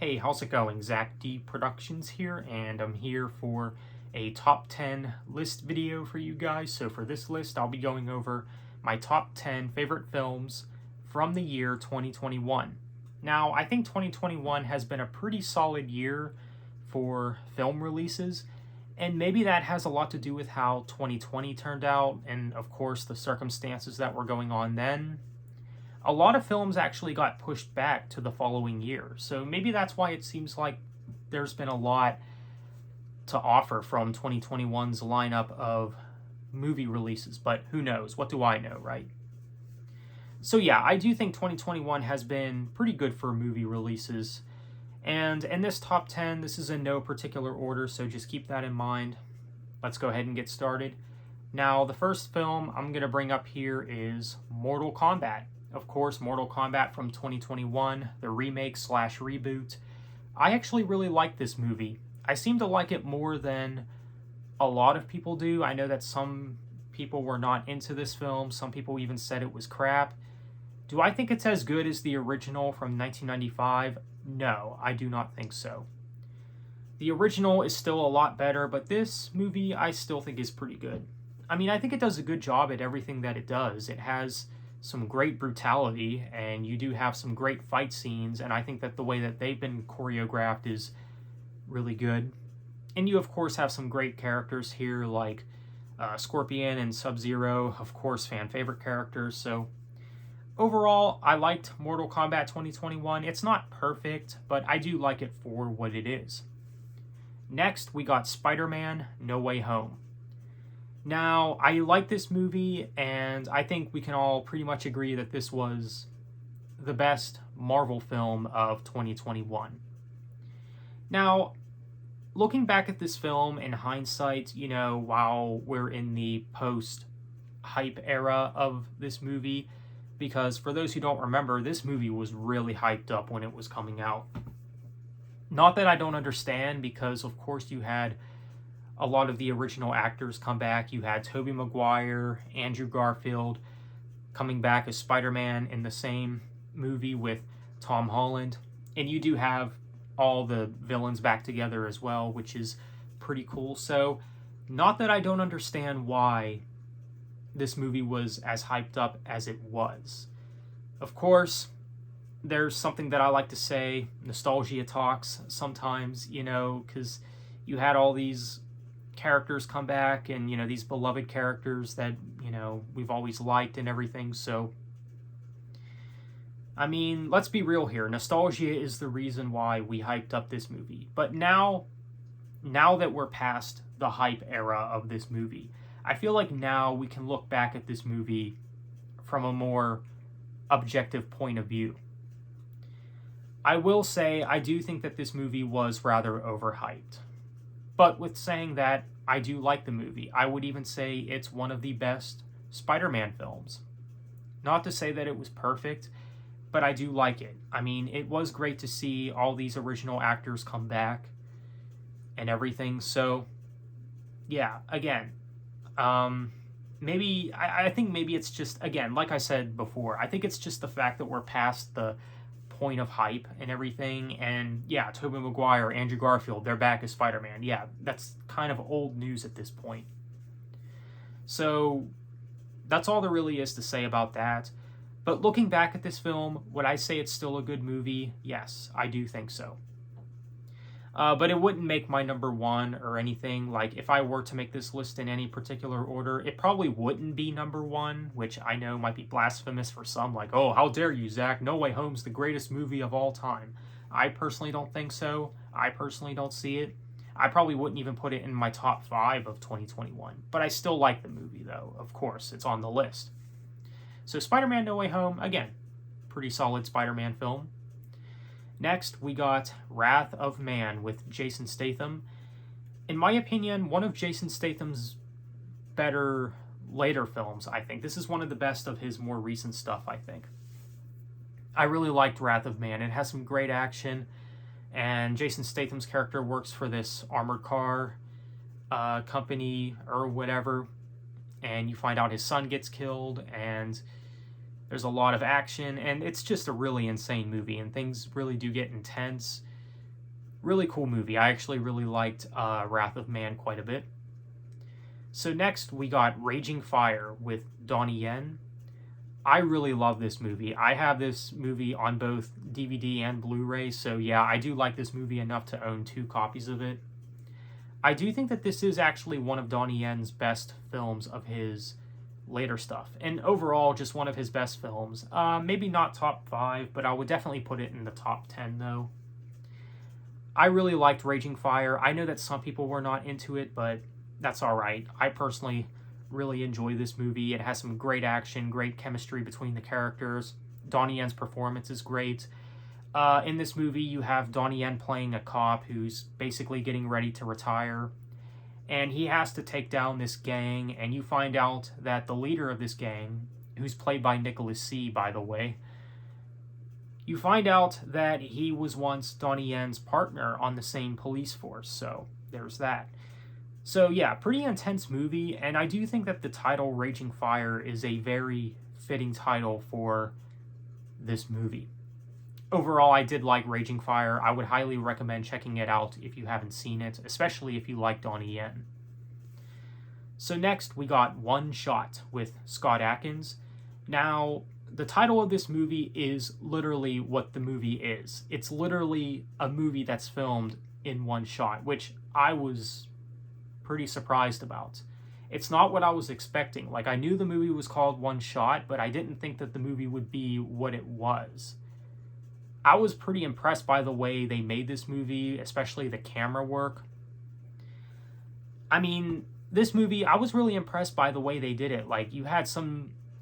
Hey, how's it going? Zach D Productions here, and I'm here for a top 10 list video for you guys. So for this list, I'll be going over my top 10 favorite films from the year 2021. Now, I think 2021 has been a pretty solid year for film releases, and maybe that has a lot to do with how 2020 turned out, and of course the circumstances that were going on then. A lot of films actually got pushed back to the following year. So maybe that's why it seems like there's been a lot to offer from 2021's lineup of movie releases, but who knows? What do I know, right? So yeah, I do think 2021 has been pretty good for movie releases. And in this top 10, this is in no particular order, so just keep that in mind. Let's go ahead and get started. Now, the first film I'm going to bring up here is Mortal Kombat. Of course, Mortal Kombat from 2021, the remake/reboot. I actually really like this movie. I seem to like it more than a lot of people do. I know that some people were not into this film. Some people even said it was crap. Do I think it's as good as the original from 1995? No, I do not think so. The original is still a lot better, but this movie I still think is pretty good. I mean, I think it does a good job at everything that it does. It has some great brutality, and you do have some great fight scenes, and I think that the way that they've been choreographed is really good. And you, of course, have some great characters here, like Scorpion and Sub-Zero, of course, fan favorite characters. So overall, I liked Mortal Kombat 2021. It's not perfect, but I do like it for what it is. Next, we got Spider-Man No Way Home. Now, I like this movie, and I think we can all pretty much agree that this was the best Marvel film of 2021. Now, looking back at this film in hindsight, while we're in the post-hype era of this movie, because for those who don't remember, this movie was really hyped up when it was coming out. Not that I don't understand, because of course you had a lot of the original actors come back. You had Tobey Maguire, Andrew Garfield coming back as Spider-Man in the same movie with Tom Holland. And you do have all the villains back together as well, which is pretty cool. So, not that I don't understand why this movie was as hyped up as it was. Of course, there's something that I like to say, nostalgia talks sometimes, because you had all these characters come back, and these beloved characters that we've always liked and everything. So I mean, let's be real here, nostalgia is the reason why we hyped up this movie. But now that we're past the hype era of this movie, I feel like now we can look back at this movie from a more objective point of view. I will say I do think that this movie was rather overhyped. But with saying that, I do like the movie. I would even say it's one of the best Spider-Man films. Not to say that it was perfect, but I do like it. I mean, it was great to see all these original actors come back and everything. So, yeah, again, I think maybe it's just, again, like I said before, I think it's just the fact that we're past the point of hype and everything, and yeah, Tobey Maguire, Andrew Garfield, they're back as Spider-Man. Yeah, that's kind of old news at this point. So that's all there really is to say about that. But looking back at this film, would I say it's still a good movie? Yes, I do think so. But it wouldn't make my number one or anything. Like, if I were to make this list in any particular order, it probably wouldn't be number one, which I know might be blasphemous for some. Like, oh, how dare you, Zach? No Way Home's the greatest movie of all time. I personally don't think so. I personally don't see it. I probably wouldn't even put it in my top 5 of 2021. But I still like the movie, though. Of course, it's on the list. So Spider-Man No Way Home, again, pretty solid Spider-Man film. Next, we got Wrath of Man with Jason Statham. In my opinion, one of Jason Statham's better later films, I think. This is one of the best of his more recent stuff, I think. I really liked Wrath of Man. It has some great action, and Jason Statham's character works for this armored car company or whatever, and you find out his son gets killed, and there's a lot of action, and it's just a really insane movie, and things really do get intense. Really cool movie. I actually really liked Wrath of Man quite a bit. So next, we got Raging Fire with Donnie Yen. I really love this movie. I have this movie on both DVD and Blu-ray, so yeah, I do like this movie enough to own 2 copies of it. I do think that this is actually one of Donnie Yen's best films of his later stuff, and overall, just one of his best films. Maybe not top 5, but I would definitely put it in the top 10, though. I really liked Raging Fire. I know that some people were not into it, but that's alright. I personally really enjoy this movie. It has some great action, great chemistry between the characters. Donnie Yen's performance is great. In this movie, you have Donnie Yen playing a cop who's basically getting ready to retire, and he has to take down this gang, and you find out that the leader of this gang, who's played by Nicholas C., by the way, you find out that he was once Donnie Yen's partner on the same police force, so there's that. So yeah, pretty intense movie, and I do think that the title Raging Fire is a very fitting title for this movie. Overall, I did like Raging Fire. I would highly recommend checking it out if you haven't seen it, especially if you like Donnie Yen. So next, we got One Shot with Scott Adkins. Now, the title of this movie is literally what the movie is. It's literally a movie that's filmed in one shot, which I was pretty surprised about. It's not what I was expecting. Like, I knew the movie was called One Shot, but I didn't think that the movie would be what it was. I was pretty impressed by the way they made this movie, especially the camera work. I mean, this movie, I was really impressed by the way they did it. Like, you had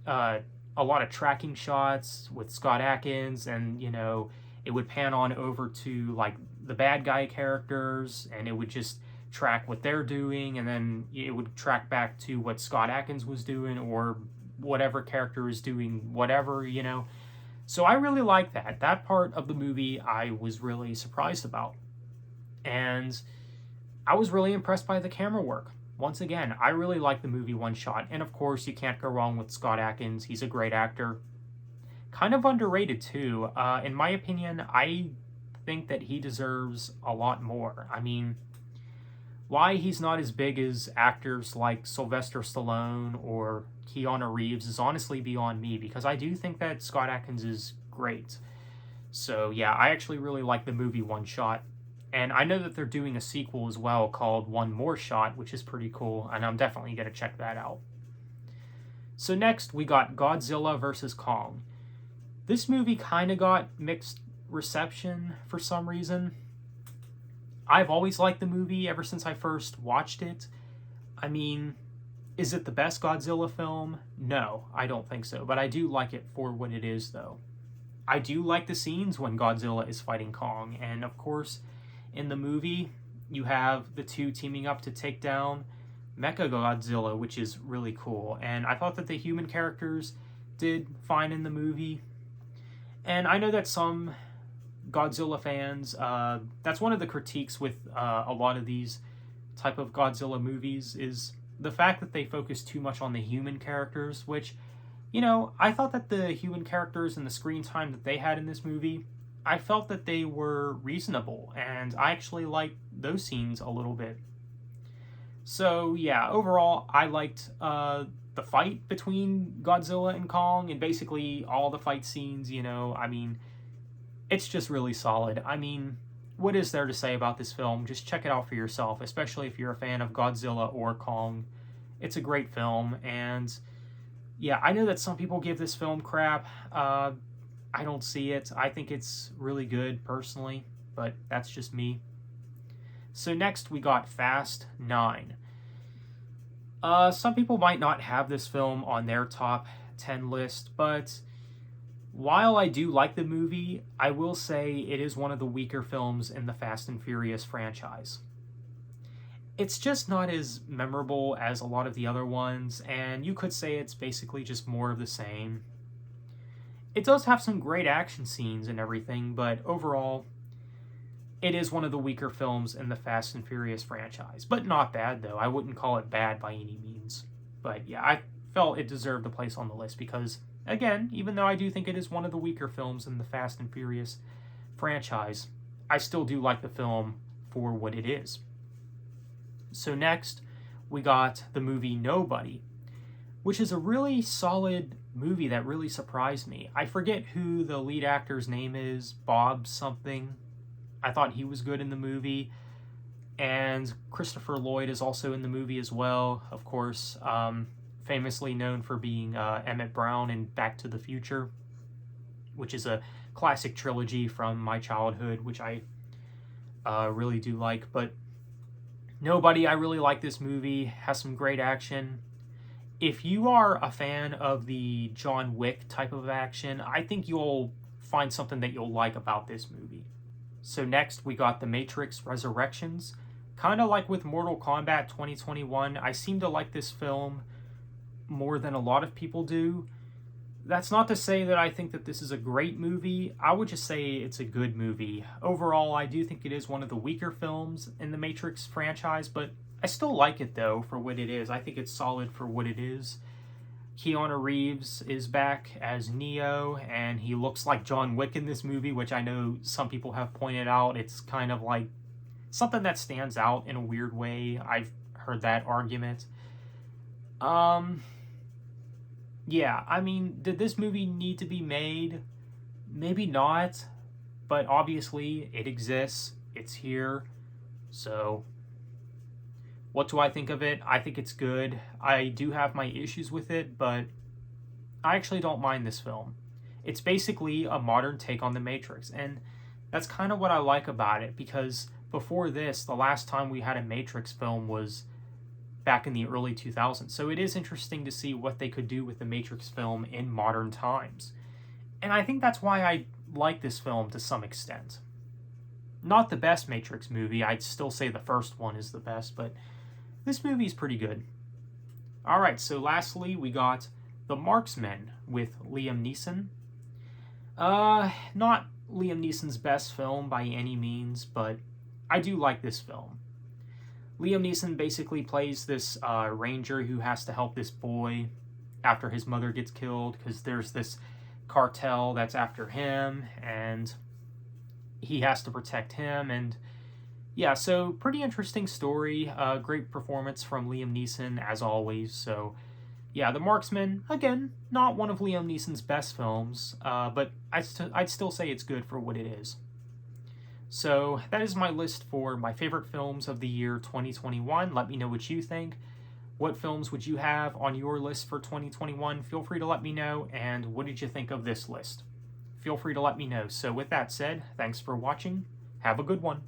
a lot of tracking shots with Scott Adkins, and, you know, it would pan on over to, like, the bad guy characters, and it would just track what they're doing, and then it would track back to what Scott Adkins was doing, or whatever character is doing whatever, you know. So I really like that. That part of the movie I was really surprised about. And I was really impressed by the camera work. Once again, I really like the movie One Shot, and of course, you can't go wrong with Scott Adkins. He's a great actor. Kind of underrated, too. In my opinion, I think that he deserves a lot more. I mean, why he's not as big as actors like Sylvester Stallone or Keanu Reeves is honestly beyond me, because I do think that Scott Adkins is great. So yeah, I actually really like the movie One Shot. And I know that they're doing a sequel as well called One More Shot, which is pretty cool, and I'm definitely going to check that out. So next, we got Godzilla vs. Kong. This movie kind of got mixed reception for some reason. I've always liked the movie ever since I first watched it. I mean, is it the best Godzilla film? No, I don't think so, but I do like it for what it is, though. I do like the scenes when Godzilla is fighting Kong, and of course, in the movie, you have the two teaming up to take down Mechagodzilla, which is really cool, and I thought that the human characters did fine in the movie. And I know that some Godzilla fans, that's one of the critiques with a lot of these type of Godzilla movies, is the fact that they focus too much on the human characters, which, you know, I thought that the human characters and the screen time that they had in this movie, I felt that they were reasonable, and I actually liked those scenes a little bit. So yeah, overall, I liked the fight between Godzilla and Kong, and basically all the fight scenes, you know, I mean, it's just really solid. I mean, what is there to say about this film? Just check it out for yourself, especially if you're a fan of Godzilla or Kong. It's a great film, and yeah, I know that some people give this film crap. I don't see it. I think it's really good, personally, but that's just me. So next, we got Fast 9. Some people might not have this film on their top 10 list, but while I do like the movie, I will say it is one of the weaker films in the Fast and Furious franchise. It's just not as memorable as a lot of the other ones, and you could say it's basically just more of the same. It does have some great action scenes and everything, but overall, it is one of the weaker films in the Fast and Furious franchise. But not bad, though. I wouldn't call it bad by any means. But yeah, I felt it deserved a place on the list because, again, even though I do think it is one of the weaker films in the Fast and Furious franchise, I still do like the film for what it is. So next, we got the movie Nobody, which is a really solid movie that really surprised me. I forget who the lead actor's name is, Bob something. I thought he was good in the movie. And Christopher Lloyd is also in the movie as well, of course, famously known for being Emmett Brown in Back to the Future, which is a classic trilogy from my childhood, which I really do like. But Nobody, I really like this movie, has some great action. If you are a fan of the John Wick type of action, I think you'll find something that you'll like about this movie. So next, we got The Matrix Resurrections. Kind of like with Mortal Kombat 2021, I seem to like this film more than a lot of people do. That's not to say that I think that this is a great movie. I would just say it's a good movie. Overall, I do think it is one of the weaker films in the Matrix franchise, but I still like it though for what it is. I think it's solid for what it is. Keanu Reeves is back as Neo, and he looks like John Wick in this movie, which I know some people have pointed out. It's kind of like something that stands out in a weird way. I've heard that argument. Yeah, I mean, did this movie need to be made? Maybe not, but obviously it exists. It's here. So, what do I think of it? I think it's good. I do have my issues with it, but I actually don't mind this film. It's basically a modern take on The Matrix, and that's kind of what I like about it, because before this, the last time we had a Matrix film was back in the early 2000s. So it is interesting to see what they could do with the Matrix film in modern times. And I think that's why I like this film to some extent. Not the best Matrix movie. I'd still say the first one is the best, but this movie is pretty good. Alright, so lastly, we got The Marksman with Liam Neeson. Not Liam Neeson's best film by any means, but I do like this film. Liam Neeson basically plays this ranger who has to help this boy after his mother gets killed, because there's this cartel that's after him, and he has to protect him. And yeah, so pretty interesting story. Great performance from Liam Neeson, as always. So yeah, The Marksman, again, not one of Liam Neeson's best films, but I'd still say it's good for what it is. So that is my list for my favorite films of the year 2021. Let me know what you think. What films would you have on your list for 2021? Feel free to let me know. And what did you think of this list? Feel free to let me know. So with that said, thanks for watching. Have a good one.